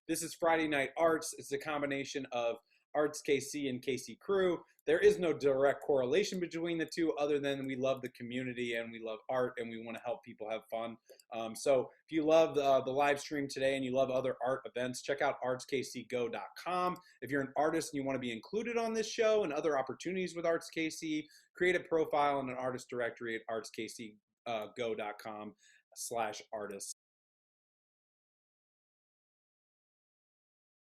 This is Friday Night Arts. It's a combination of Arts KC and KC Crew. There is no direct correlation between the two other than we love the community and we love art and we want to help people have fun. So if you love the live stream today and you love other art events, check out artskcgo.com. If you're an artist and you want to be included on this show and other opportunities with Arts KC, create a profile in an artist directory at artskcgo.com/artists.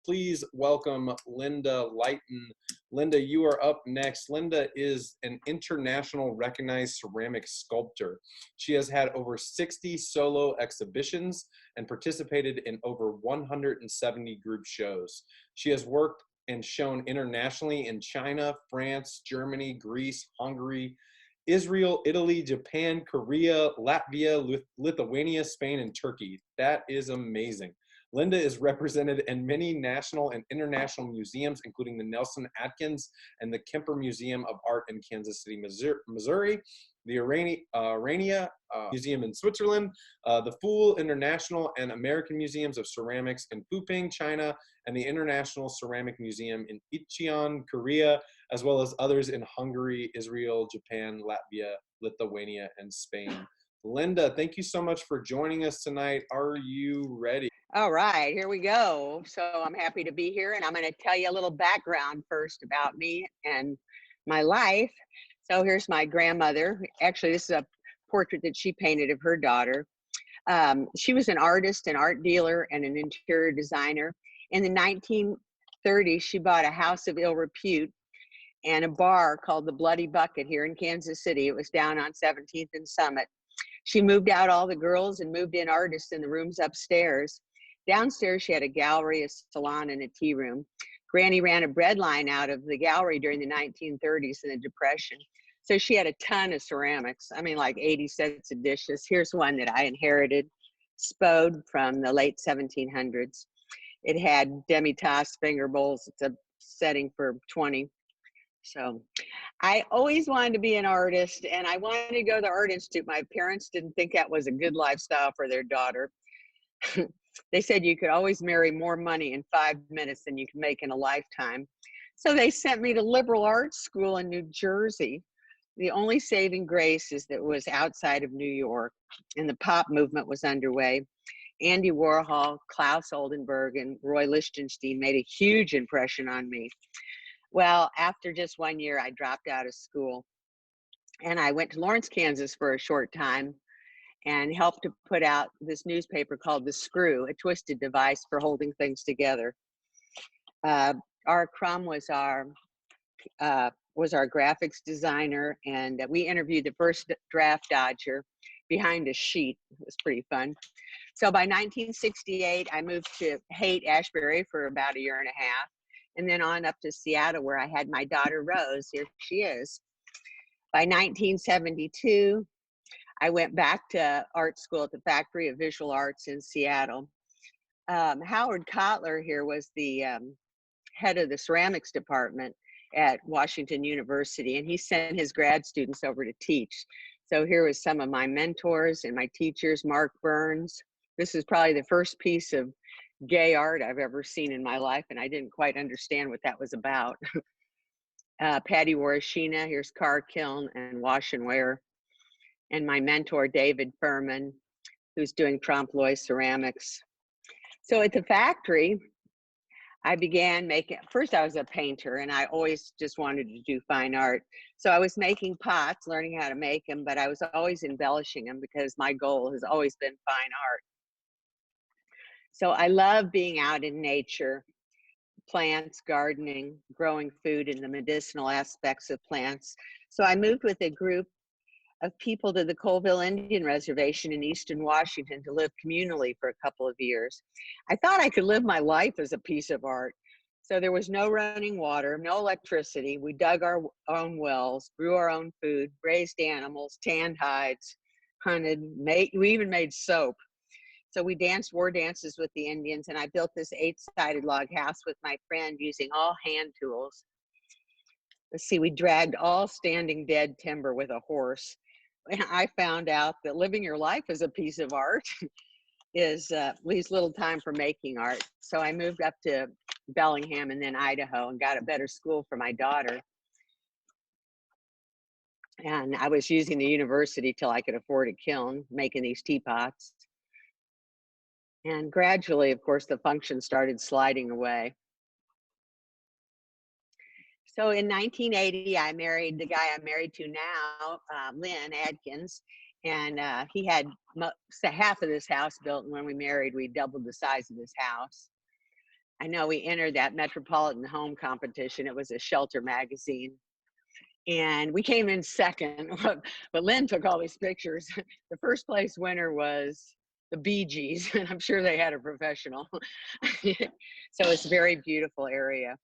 Please welcome Linda Lighton. Linda, you are up next. Linda is an international recognized ceramic sculptor. She has had over 60 solo exhibitions and participated in over 170 group shows. She has worked and shown internationally in China, France, Germany, Greece, Hungary, Israel, Italy, Japan, Korea, Latvia, Lithuania, Spain, and Turkey. That is amazing. Linda is represented in many national and international museums, including the Nelson Atkins and the Kemper Museum of Art in Kansas City, Missouri, the Urania Museum in Switzerland, the Fool International and American Museums of Ceramics in Puping, China, and the International Ceramic Museum in Incheon, Korea, as well as others in Hungary, Israel, Japan, Latvia, Lithuania, and Spain. Linda, thank you so much for joining us tonight. Are you ready? All right, here we go. So I'm happy to be here, and I'm going to tell you a little background first about me and my life. So here's my grandmother. Actually, this is a portrait that she painted of her daughter. She was an artist, an art dealer, and an interior designer. In the 1930s, she bought a house of ill repute and a bar called the Bloody Bucket here in Kansas City. It was down on 17th and Summit. She moved out all the girls and moved in artists in the rooms upstairs. Downstairs, she had a gallery, a salon, and a tea room. Granny ran a bread line out of the gallery during the 1930s and the Depression. So she had a ton of ceramics. I mean, like 80 sets of dishes. Here's one that I inherited, Spode from the late 1700s. It had demi-tasse finger bowls. It's a setting for 20. So I always wanted to be an artist, and I wanted to go to the Art Institute. My parents didn't think that was a good lifestyle for their daughter. They said you could always marry more money in 5 minutes than you could make in a lifetime. So they sent me to liberal arts school in New Jersey. The only saving grace is that it was outside of New York, and the pop movement was underway. Andy Warhol, Klaus Oldenburg, and Roy Lichtenstein made a huge impression on me. Well, after just 1 year, I dropped out of school, and I went to Lawrence, Kansas for a short time and helped to put out this newspaper called The Screw, a twisted device for holding things together. Our Crum was our graphics designer, and we interviewed the first draft dodger behind a sheet. It was pretty fun. So by 1968, I moved to Haight-Ashbury for about a year and a half, and then on up to Seattle, where I had my daughter Rose. Here she is. By 1972, I went back to art school at the Factory of Visual Arts in Seattle. Howard Kotler here was the head of the ceramics department at Washington University, and he sent his grad students over to teach. So here was some of my mentors and my teachers, Mark Burns. This is probably the first piece of gay art I've ever seen in my life, and I didn't quite understand what that was about. Patty Warashina, here's Car Kiln and Wash and Wear. And my mentor, David Furman, who's doing trompe l'oeil ceramics. So at the factory, I began making, first I was a painter, and I always just wanted to do fine art. So I was making pots, learning how to make them, but I was always embellishing them because my goal has always been fine art. So I love being out in nature, plants, gardening, growing food, and the medicinal aspects of plants. So I moved with a group of people to the Colville Indian Reservation in Eastern Washington to live communally for a couple of years. I thought I could live my life as a piece of art. So there was no running water, no electricity. We dug our own wells, grew our own food, raised animals, tanned hides, hunted, we even made soap. So we danced war dances with the Indians, and I built this 8-sided log house with my friend using all hand tools. Let's see, we dragged all standing dead timber with a horse. I found out that living your life is a piece of art. is leaves little time for making art. So I moved up to Bellingham and then Idaho and got a better school for my daughter. And I was using the university till I could afford a kiln, making these teapots. And gradually, of course, the function started sliding away. So in 1980, I married the guy I'm married to now, Lynn Adkins, and he had half of this house built. And when we married, we doubled the size of this house. I know we entered that Metropolitan Home competition. It was a shelter magazine. And we came in second, but Lynn took all these pictures. The first place winner was the Bee Gees, and I'm sure they had a professional. So it's a very beautiful area.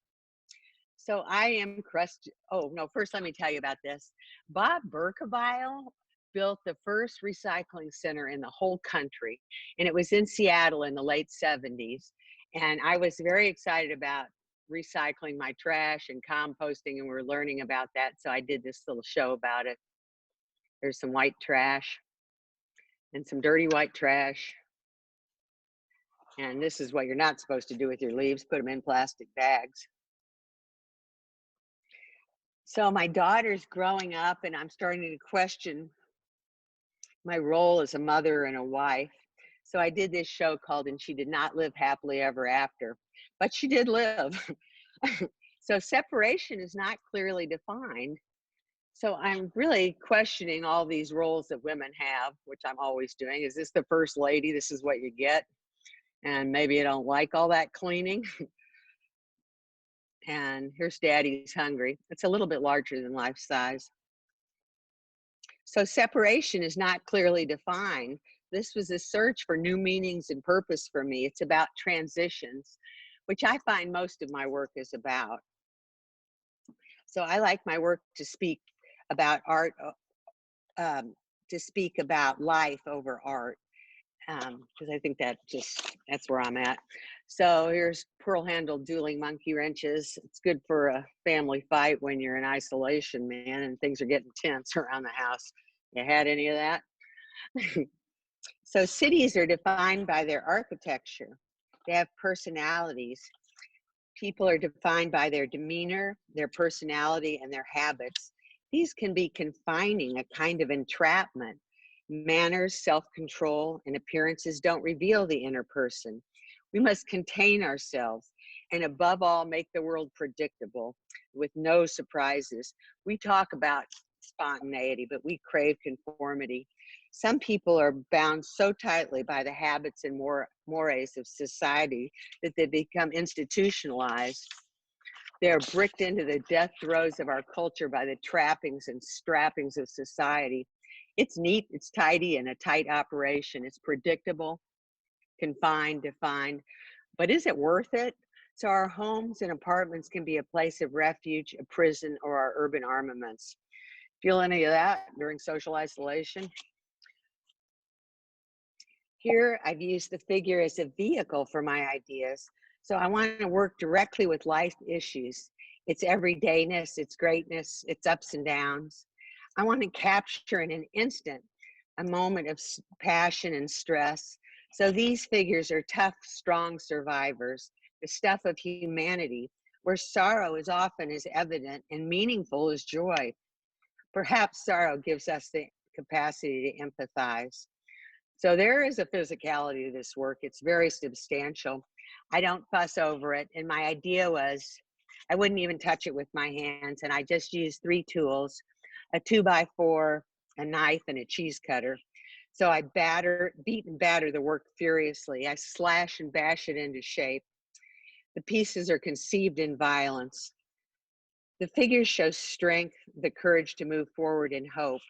So I am crushed. Oh, no, first let me tell you about this. Bob Berkevile built the first recycling center in the whole country, and it was in Seattle in the late 70s. And I was very excited about recycling my trash and composting, and we're learning about that. So I did this little show about it. There's some white trash and some dirty white trash. And this is what you're not supposed to do with your leaves, put them in plastic bags. So my daughter's growing up, and I'm starting to question my role as a mother and a wife. So I did this show called And She Did Not Live Happily Ever After, but she did live. So separation is not clearly defined. So I'm really questioning all these roles that women have, which I'm always doing. Is this the first lady? This is what you get. And maybe you don't like all that cleaning. And here's Daddy's hungry. It's a little bit larger than life size. So separation is not clearly defined. This was a search for new meanings and purpose for me. It's about transitions, which I find most of my work is about. So I like my work to speak about art, to speak about life over art, because I think that's where I'm at. So here's pearl-handled dueling monkey wrenches. It's good for a family fight when you're in isolation, man, and things are getting tense around the house. You had any of that? So cities are defined by their architecture. They have personalities. People are defined by their demeanor, their personality, and their habits. These can be confining, a kind of entrapment. Manners, self-control, and appearances don't reveal the inner person. We must contain ourselves and above all, make the world predictable with no surprises. We talk about spontaneity, but we crave conformity. Some people are bound so tightly by the habits and mores of society that they become institutionalized. They are bricked into the death throes of our culture by the trappings and strappings of society. It's neat, it's tidy, and a tight operation. It's predictable, confined, defined, but is it worth it? So our homes and apartments can be a place of refuge, a prison, or our urban armaments. Feel any of that during social isolation? Here, I've used the figure as a vehicle for my ideas. So I want to work directly with life issues, its everydayness, its greatness, its ups and downs. I want to capture in an instant a moment of passion and stress. So these figures are tough, strong survivors, the stuff of humanity, where sorrow is often as evident and meaningful as joy. Perhaps sorrow gives us the capacity to empathize. So there is a physicality to this work. It's very substantial. I don't fuss over it. And my idea was I wouldn't even touch it with my hands. And I just used 3 tools, a 2x4, a knife, and a cheese cutter. So I beat and batter the work furiously. I slash and bash it into shape. The pieces are conceived in violence. The figures show strength, the courage to move forward in hope.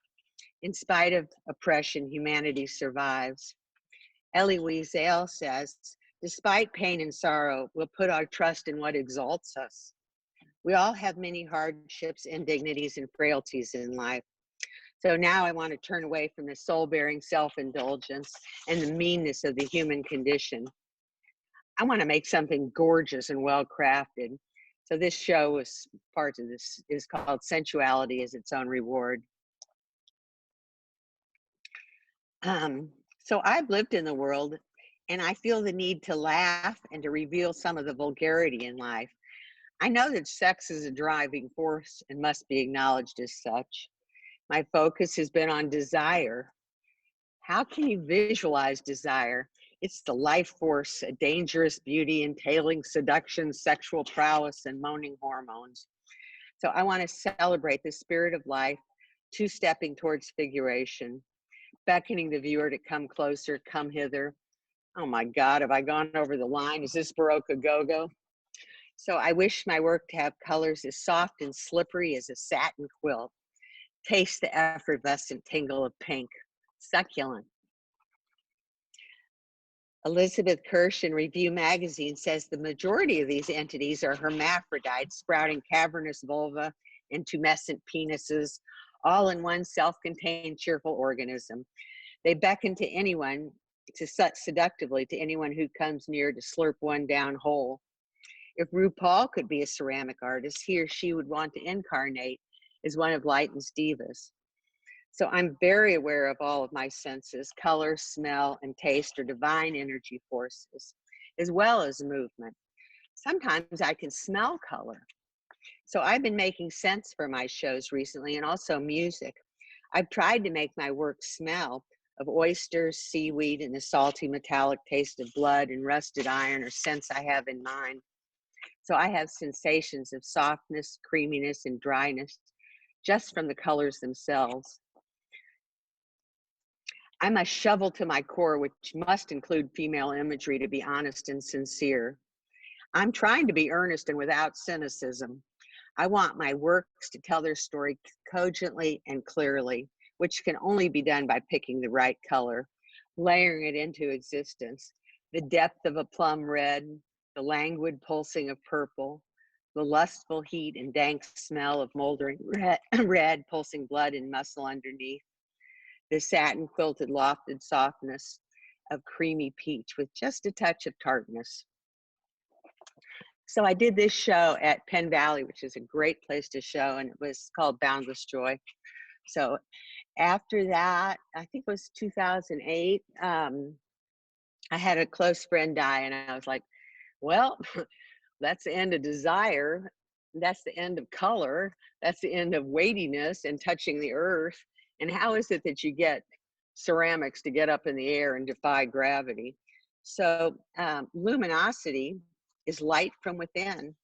In spite of oppression, humanity survives. Elie Wiesel says, despite pain and sorrow, we'll put our trust in what exalts us. We all have many hardships, indignities, and frailties in life. So now I want to turn away from the soul-bearing self-indulgence and the meanness of the human condition. I want to make something gorgeous and well-crafted. So this show is part of this, is called Sensuality is Its Own Reward. So I've lived in the world and I feel the need to laugh and to reveal some of the vulgarity in life. I know that sex is a driving force and must be acknowledged as such. My focus has been on desire. How can you visualize desire? It's the life force, a dangerous beauty entailing seduction, sexual prowess, and moaning hormones. So I want to celebrate the spirit of life, two-stepping towards figuration, beckoning the viewer to come closer, come hither. Oh my God, have I gone over the line? Is this Baroque a go-go? So I wish my work to have colors as soft and slippery as a satin quilt. Taste the effervescent tingle of pink. Succulent. Elizabeth Kirsch in Review magazine says the majority of these entities are hermaphrodites, sprouting cavernous vulva and tumescent penises, all in one self-contained cheerful organism. They beckon to anyone, seductively to anyone who comes near to slurp one down whole. If RuPaul could be a ceramic artist, he or she would want to incarnate as one of Lighton's divas. So I'm very aware of all of my senses. Color, smell, and taste are divine energy forces, as well as movement. Sometimes I can smell color. So I've been making scents for my shows recently, and also music. I've tried to make my work smell of oysters, seaweed, and the salty metallic taste of blood and rusted iron or scents I have in mind. So I have sensations of softness, creaminess, and dryness just from the colors themselves. I'm a shovel to my core, which must include female imagery to be honest and sincere. I'm trying to be earnest and without cynicism. I want my works to tell their story cogently and clearly, which can only be done by picking the right color, layering it into existence. The depth of a plum red, the languid pulsing of purple, the lustful heat and dank smell of moldering red pulsing blood and muscle underneath, the satin quilted lofted softness of creamy peach with just a touch of tartness. So I did this show at Penn Valley, which is a great place to show, and it was called Boundless Joy. So after that, I think it was 2008, I had a close friend die, and I was like, well, that's the end of desire. That's the end of color. That's the end of weightiness and touching the earth. And how is it that you get ceramics to get up in the air and defy gravity? So luminosity is light from within.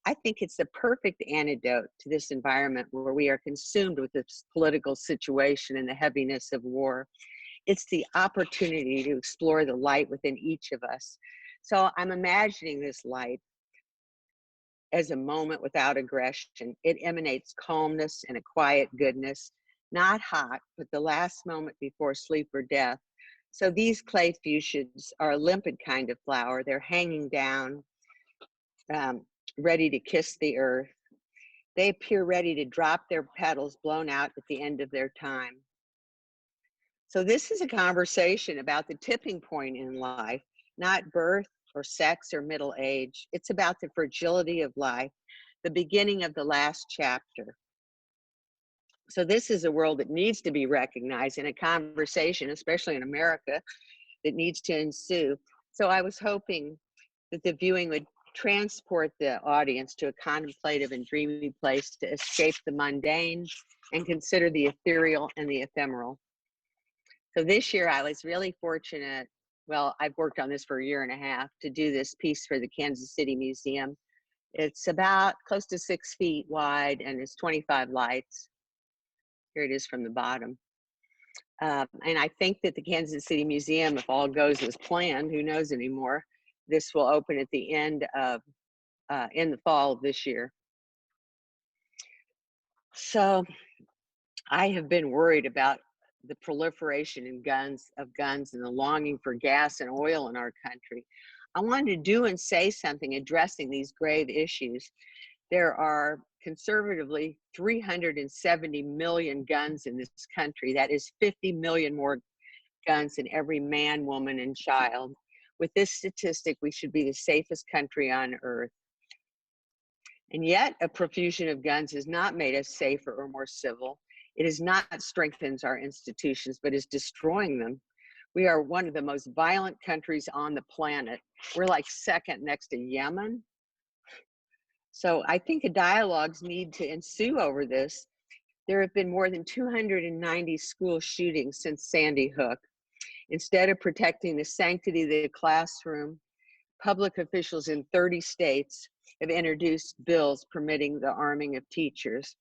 I think it's the perfect antidote to this environment where we are consumed with this political situation and the heaviness of war. It's the opportunity to explore the light within each of us. So I'm imagining this light as a moment without aggression. It emanates calmness and a quiet goodness, not hot, but the last moment before sleep or death. So these clay fuchsias are a limpid kind of flower. They're hanging down, ready to kiss the earth. They appear ready to drop their petals blown out at the end of their time. So this is a conversation about the tipping point in life, not birth or sex or middle age. It's about the fragility of life, the beginning of the last chapter. So this is a world that needs to be recognized in a conversation, especially in America, that needs to ensue. So I was hoping that the viewing would transport the audience to a contemplative and dreamy place to escape the mundane and consider the ethereal and the ephemeral. So this year I was really fortunate. Well, I've worked on this for a year and a half to do this piece for the Kansas City Museum. It's about close to 6 feet wide and it's 25 lights. Here it is from the bottom. And I think that the Kansas City Museum, if all goes as planned, who knows anymore, this will open at the end of, in the fall of this year. So I have been worried about the proliferation of guns and the longing for gas and oil in our country. I wanted to do and say something addressing these grave issues. There are conservatively 370 million guns in this country. That is 50 million more guns than every man, woman, and child. With this statistic, we should be the safest country on earth. And yet, a profusion of guns has not made us safer or more civil. It has not strengthened our institutions, but is destroying them. We are one of the most violent countries on the planet. We're like second next to Yemen. So I think dialogues need to ensue over this. There have been more than 290 school shootings since Sandy Hook. Instead of protecting the sanctity of the classroom, public officials in 30 states have introduced bills permitting the arming of teachers.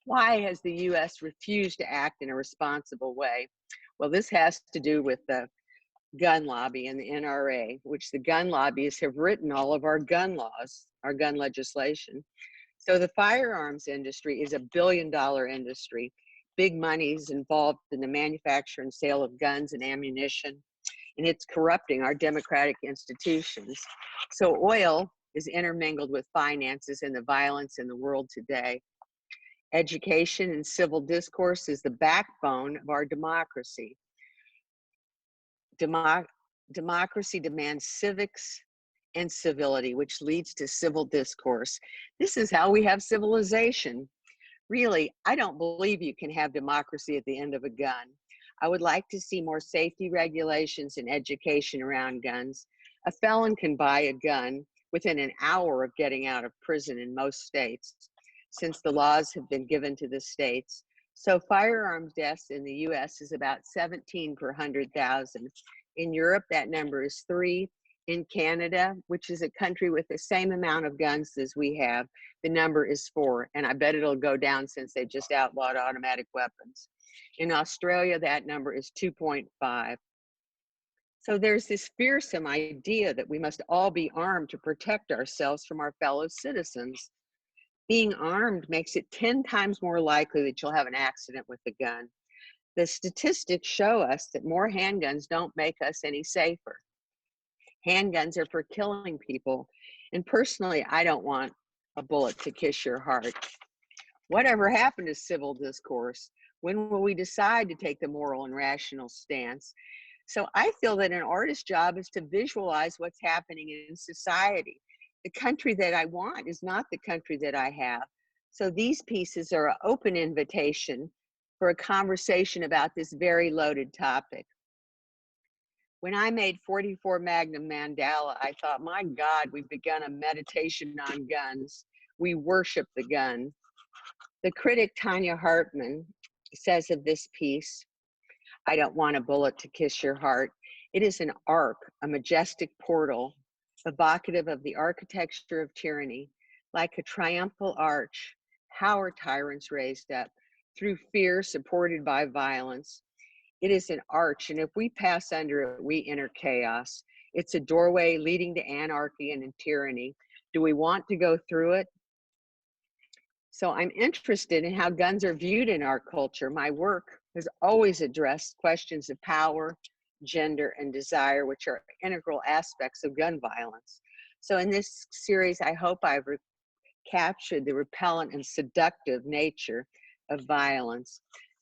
Why has the US refused to act in a responsible way? Well, this has to do with the gun lobby and the NRA, which the gun lobbyists have written all of our gun laws, our gun legislation. So the firearms industry is $1 billion industry. Big money is involved in the manufacture and sale of guns and ammunition, and it's corrupting our democratic institutions. So oil is intermingled with finances and the violence in the world today. Education and civil discourse is the backbone of our democracy. Democracy demands civics and civility, which leads to civil discourse. This is how we have civilization. Really, I don't believe you can have democracy at the end of a gun. I would like to see more safety regulations and education around guns. A felon can buy a gun within an hour of getting out of prison in most states, since the laws have been given to the states. So firearms deaths in the US is about 17 per 100,000. In Europe, that number is 3. In Canada, which is a country with the same amount of guns as we have, the number is 4. And I bet it'll go down since they just outlawed automatic weapons. In Australia, that number is 2.5. So there's this fearsome idea that we must all be armed to protect ourselves from our fellow citizens. Being armed makes it 10 times more likely that you'll have an accident with a gun. The statistics show us that more handguns don't make us any safer. Handguns are for killing people. And personally, I don't want a bullet to kiss your heart. Whatever happened to civil discourse? When will we decide to take the moral and rational stance? So I feel that an artist's job is to visualize what's happening in society. The country that I want is not the country that I have. So these pieces are an open invitation for a conversation about this very loaded topic. When I made 44 Magnum Mandala, I thought, my God, we've begun a meditation on guns. We worship the gun. The critic Tanya Hartman says of this piece, I don't want a bullet to kiss your heart. It is an arc, a majestic portal, evocative of the architecture of tyranny. Like a triumphal arch, how are tyrants raised up? Through fear supported by violence. It is an arch, and if we pass under it, we enter chaos. It's a doorway leading to anarchy and tyranny. Do we want to go through it? So I'm interested in how guns are viewed in our culture. My work has always addressed questions of power, gender, and desire, which are integral aspects of gun violence. So in this series, I hope I've captured the repellent and seductive nature of violence.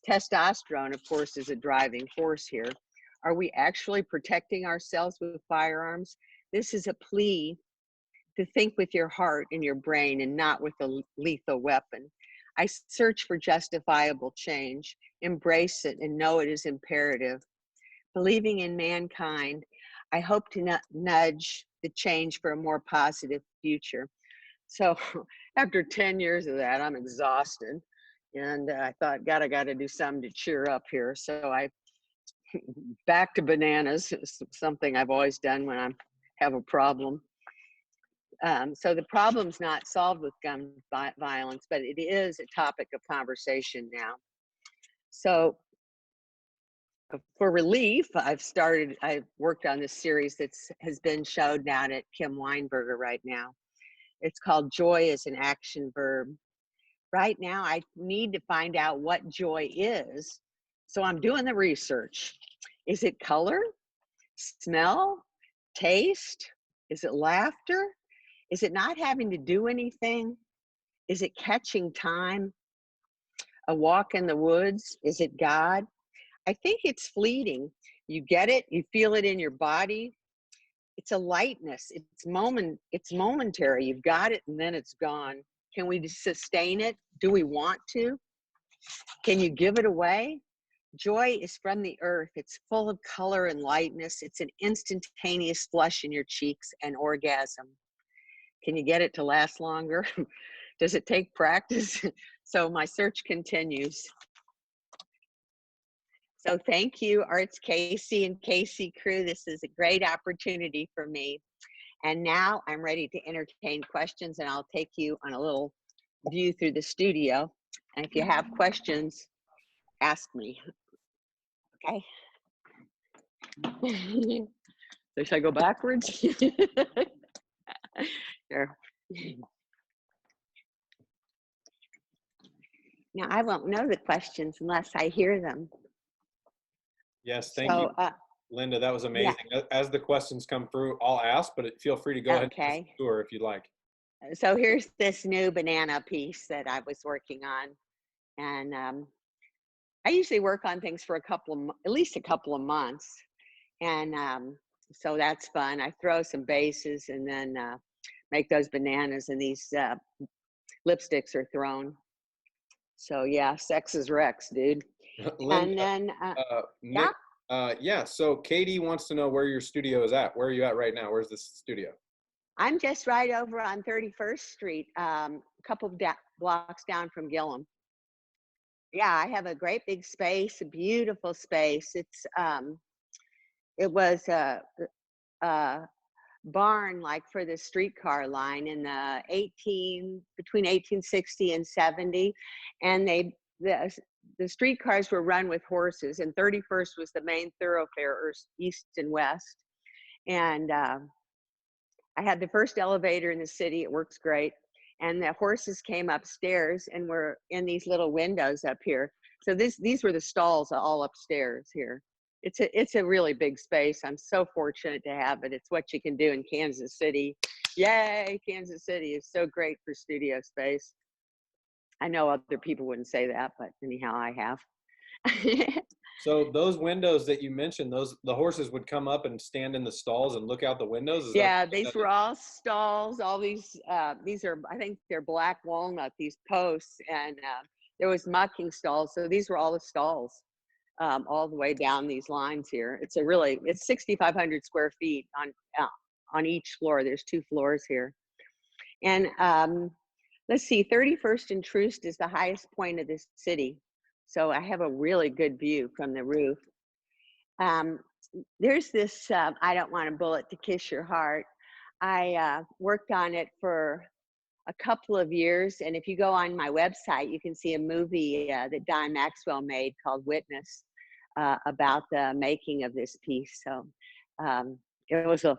Testosterone, of course, is a driving force here. Are we actually protecting ourselves with firearms? This is a plea to think with your heart and your brain and not with a lethal weapon. I search for justifiable change, embrace it, and know it is imperative. Believing in mankind, I hope to nudge the change for a more positive future. So after 10 years of that, I'm exhausted. And I thought, God, I got to do something to cheer up here. So I back to bananas, something I've always done when I have a problem. So the problem's not solved with gun violence, but it is a topic of conversation now. So for relief, I've worked on this series that has been showed down at Kim Weinberger right now. It's called Joy is an Action Verb. Right now, I need to find out what joy is. So I'm doing the research. Is it color, smell, taste? Is it laughter? Is it not having to do anything? Is it catching time? A walk in the woods? Is it God? I think it's fleeting. You get it, you feel it in your body. It's a lightness, it's momentary. You've got it and then it's gone. Can we sustain it? Do we want to? Can you give it away? Joy is from the earth. It's full of color and lightness. It's an instantaneous flush in your cheeks and orgasm. Can you get it to last longer? Does it take practice? So my search continues. So thank you, Arts Casey and Casey crew. This is a great opportunity for me. And now I'm ready to entertain questions, and I'll take you on a little view through the studio. And if you have questions, ask me. Okay. So should I go backwards? Here. Now I won't know the questions unless I hear them. Yes, thank you, Linda. That was amazing. Yeah. As the questions come through, I'll ask, but feel free to go ahead and tour if you'd like. So here's this new banana piece that I was working on. And I usually work on things for at least a couple of months. And so that's fun. I throw some bases and then make those bananas, and these lipsticks are thrown. So yeah, sex is Rex, dude. Linda, and then Nick, yeah. So Katie wants to know where your studio is at. Where are you at right now? Where's the studio? I'm just right over on 31st Street, a couple of blocks down from Gillum. Yeah, I have a great big space, a beautiful space. It's it was a barn like for the streetcar line in the between 1860 and 70, and the streetcars were run with horses, and 31st was the main thoroughfare, east and west. And I had the first elevator in the city. It works great. And the horses came upstairs and were in these little windows up here. So these were the stalls all upstairs here. It's a really big space. I'm so fortunate to have it. It's what you can do in Kansas City. Yay, Kansas City is so great for studio space. I know other people wouldn't say that, but anyhow, I have. So those windows that you mentioned, the horses would come up and stand in the stalls and look out the windows? These were all stalls. All these are, I think they're black walnut, these posts, and there was mucking stalls. So these were all the stalls. All the way down these lines here. It's 6,500 square feet on each floor. There's 2 floors here. And let's see, 31st and Troost is the highest point of this city. So I have a really good view from the roof. There's this, I Don't Want a Bullet to Kiss Your Heart. I worked on it for a couple of years. And if you go on my website, you can see a movie that Don Maxwell made called Witness. About the making of this piece. So it was a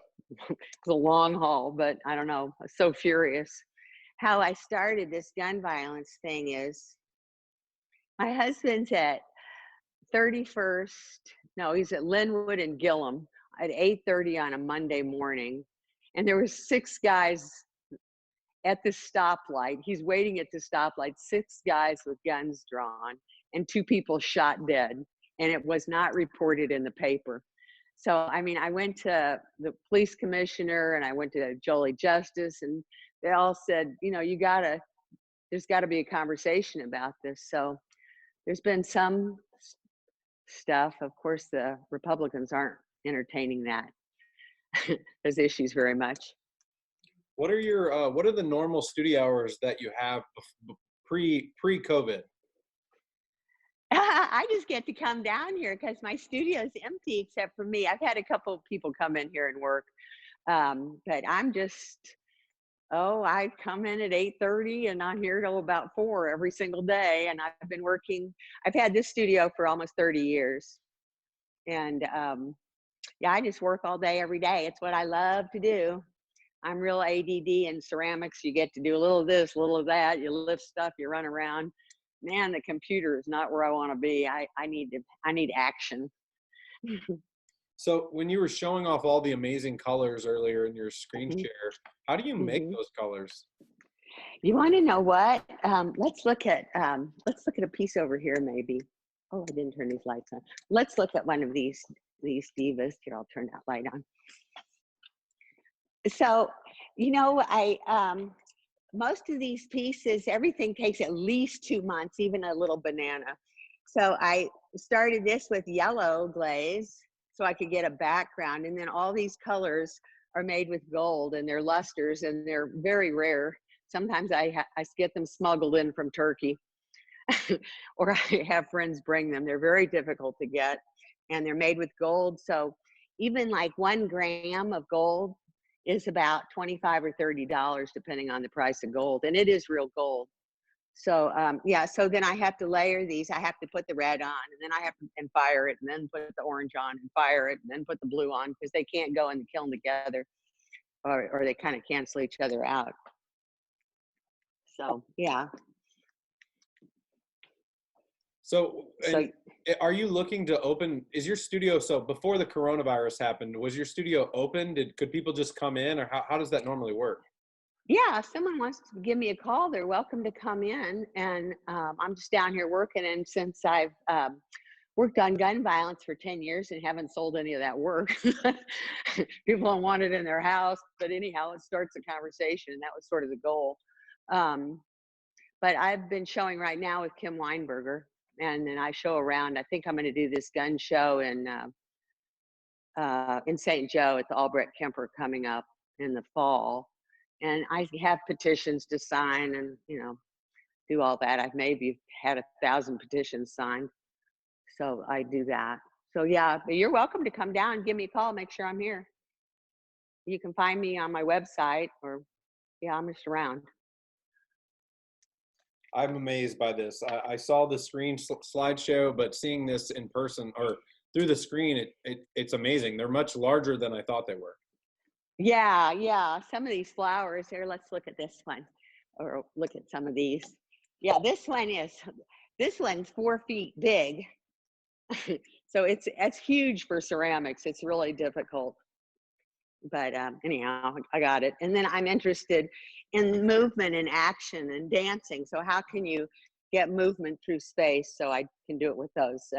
long haul, but I don't know, I was so furious. How I started this gun violence thing is, my husband's at 31st, no, he's at Linwood and Gillum at 8:30 on a Monday morning. And there were 6 guys at the stoplight. He's waiting at the stoplight, 6 guys with guns drawn and 2 people shot dead. And it was not reported in the paper. So, I mean, I went to the police commissioner and I went to Jolie Justice, and they all said, you know, there's gotta be a conversation about this. So there's been some stuff. Of course, the Republicans aren't entertaining those issues very much. What are the normal studio hours that you have pre-COVID? I just get to come down here because my studio is empty except for me. I've had a couple of people come in here and work, but I come in at 8:30 and I'm here till about 4 every single day. And I've had this studio for almost 30 years. And I just work all day, every day. It's what I love to do. I'm real ADD in ceramics. You get to do a little of this, a little of that. You lift stuff, you run around. Man, the computer is not where I want to be. I need action. So when you were showing off all the amazing colors earlier in your screen share, how do you make those colors? You want to know what? Let's look at a piece over here, maybe. Oh, I didn't turn these lights on. Let's look at one of these divas. Here, I'll turn that light on. So, you know, most of these pieces, everything takes at least 2 months, even a little banana. So I started this with yellow glaze so I could get a background. And then all these colors are made with gold and they're lusters and they're very rare. Sometimes I get them smuggled in from Turkey or I have friends bring them. They're very difficult to get and they're made with gold. So even like 1 gram of gold is about $25 or $30 depending on the price of gold. And it is real gold. So yeah, so then I have to layer these. I have to put the red on and then I have to and fire it and then put the orange on and fire it and then put the blue on because they can't go in the kiln together or they kind of cancel each other out. So yeah. So, and are you looking to open, is your studio, so before the coronavirus happened, was your studio open? Could people just come in or how does that normally work? Yeah, if someone wants to give me a call, they're welcome to come in. And I'm just down here working. And since I've worked on gun violence for 10 years and haven't sold any of that work, people don't want it in their house. But anyhow, it starts a conversation. And that was sort of the goal. But I've been showing right now with Kim Weinberger. And then I show around. I think I'm going to do this gun show in St. Joe at the Albrecht Kemper coming up in the fall. And I have petitions to sign and, you know, do all that. I've maybe had 1,000 petitions signed. So I do that. So yeah, but you're welcome to come down and give me a call, make sure I'm here. You can find me on my website or yeah, I'm just around. I'm amazed by this. I saw the screen slideshow, but seeing this in person or through the screen, it's amazing. They're much larger than I thought they were. Yeah, yeah. Some of these flowers here, let's look at this one or look at some of these. Yeah, this one's 4 feet big. So it's huge for ceramics. It's really difficult. But anyhow, I got it. And then I'm interested in movement and action and dancing. So how can you get movement through space? So I can do it with those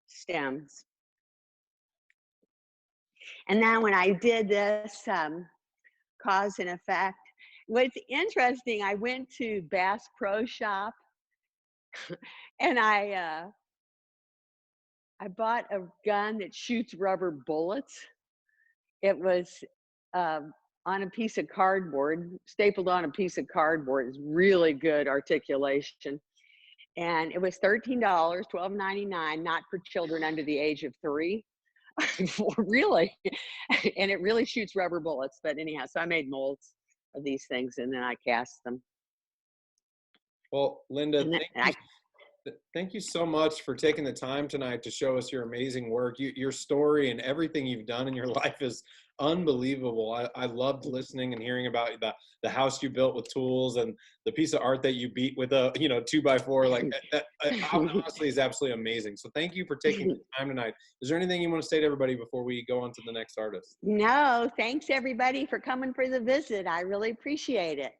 stems. And now when I did this cause and effect, what's interesting, I went to Bass Pro Shop and I bought a gun that shoots rubber bullets. It was on a piece of cardboard, stapled on a piece of cardboard. It's really good articulation. And it was $13, $12.99, not for children under the age of 3. Really. And it really shoots rubber bullets. But anyhow, so I made molds of these things and then I cast them. Well, Linda, thank you so much for taking the time tonight to show us your amazing work. Your story and everything you've done in your life is unbelievable. I loved listening and hearing about the house you built with tools and the piece of art that you beat with a 2x4. Like that honestly is absolutely amazing. So thank you for taking the time tonight. Is there anything you want to say to everybody before we go on to the next artist? No, thanks everybody for coming for the visit. I really appreciate it.